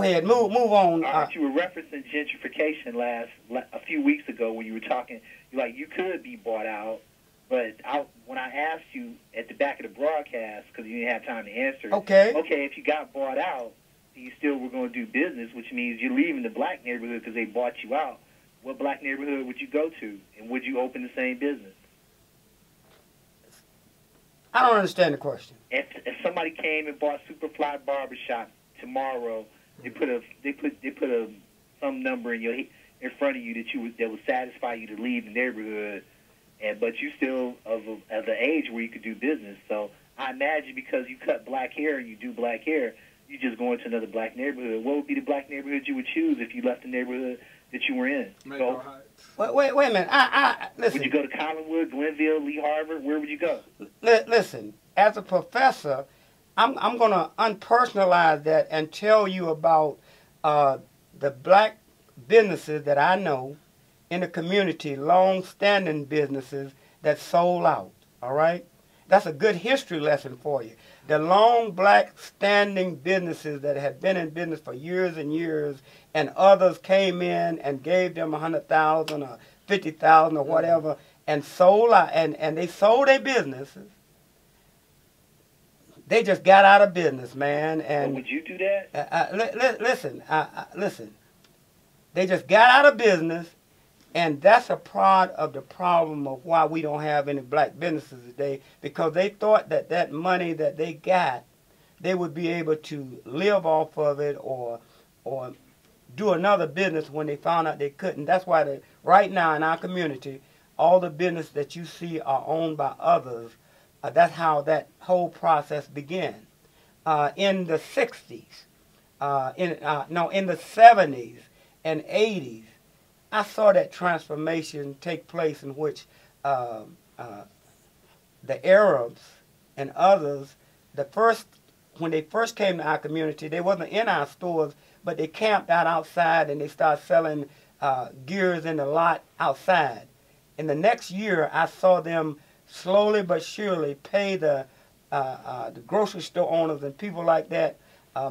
ahead. Move on. You were referencing gentrification a few weeks ago when you were talking. Like you could be bought out, but when I asked you at the back of the broadcast because you didn't have time to answer. Okay. Okay, if you got bought out, you still were going to do business, which means you're leaving the black neighborhood because they bought you out. What black neighborhood would you go to, and would you open the same business? I don't understand the question. If somebody came and bought Superfly Barbershop tomorrow, they put some number in front of you that would satisfy you to leave the neighborhood, but you still of the age where you could do business. So I imagine because you cut black hair and you do black hair, you just go into another black neighborhood. What would be the black neighborhood you would choose if you left the neighborhood that you were in? Wait a minute. Listen. Would you go to Collinwood, Glenville, Lee Harvard? Where would you go? Listen, as a professor, I'm going to unpersonalize that and tell you about the black businesses that I know in the community, long-standing businesses that sold out, all right? That's a good history lesson for you. The long black standing businesses that had been in business for years and years, and others came in and gave them $100,000 or $50,000 or whatever, and sold out, and they sold their businesses. They just got out of business, man. And would you do that? Listen. They just got out of business, and that's a part of the problem of why we don't have any black businesses today, because they thought that money that they got, they would be able to live off of it or do another business when they found out they couldn't. That's why right now in our community, all the business that you see are owned by others. That's how that whole process began. In the 60s, in the 70s and 80s, I saw that transformation take place in which the Arabs and others, when they first came to our community, they wasn't in our stores, but they camped out outside and they started selling gears in the lot outside. In the next year, I saw them slowly but surely pay the grocery store owners and people like that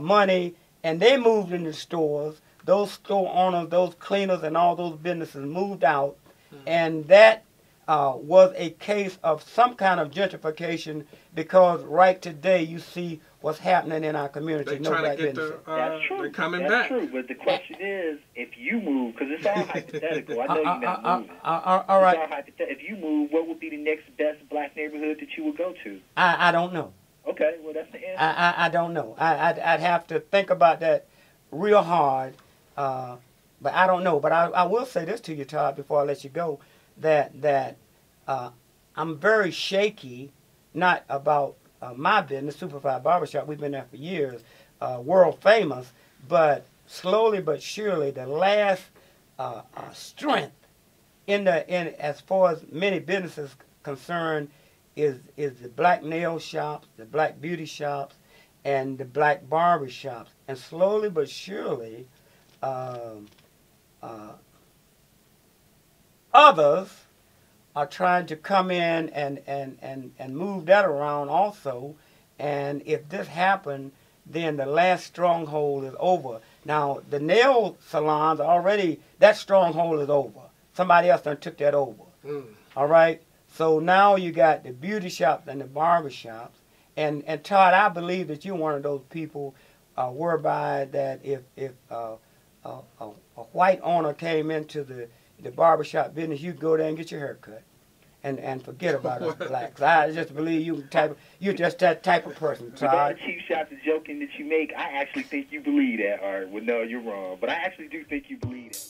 money, and they moved into stores. Those store owners, those cleaners, and all those businesses moved out, and that was a case of some kind of gentrification, because right today you see what's happening in our community. They're trying to get that's true. They're coming that's back. True, but the question is, if you move, because it's all hypothetical. I know you're not moving. All right. It's all hypothetical. If you move, what would be the next best black neighborhood that you would go to? I don't know. Okay, well that's the answer. I don't know. I'd have to think about that real hard. But I don't know. But I will say this to you, Todd, before I let you go, that I'm very shaky, not about my business, Superfly Barbershop. We've been there for years, world famous. But slowly but surely, the last strength in as far as many businesses concerned is the black nail shops, the black beauty shops, and the black barber shops. And slowly but surely, others are trying to come in and move that around also. And if this happened, then the last stronghold is over. Now, the nail salons already, that stronghold is over. Somebody else done took that over. All right? So now you got the beauty shops and the barber shops. And Todd, I believe that you're one of those people whereby that if a white owner came into the barbershop business, you go there and get your hair cut and forget about us blacks. I just believe you're just that type of person, Todd. With all the cheap shots and joking that you make, I actually think you believe that, Art. Well, no, you're wrong. But I actually do think you believe it.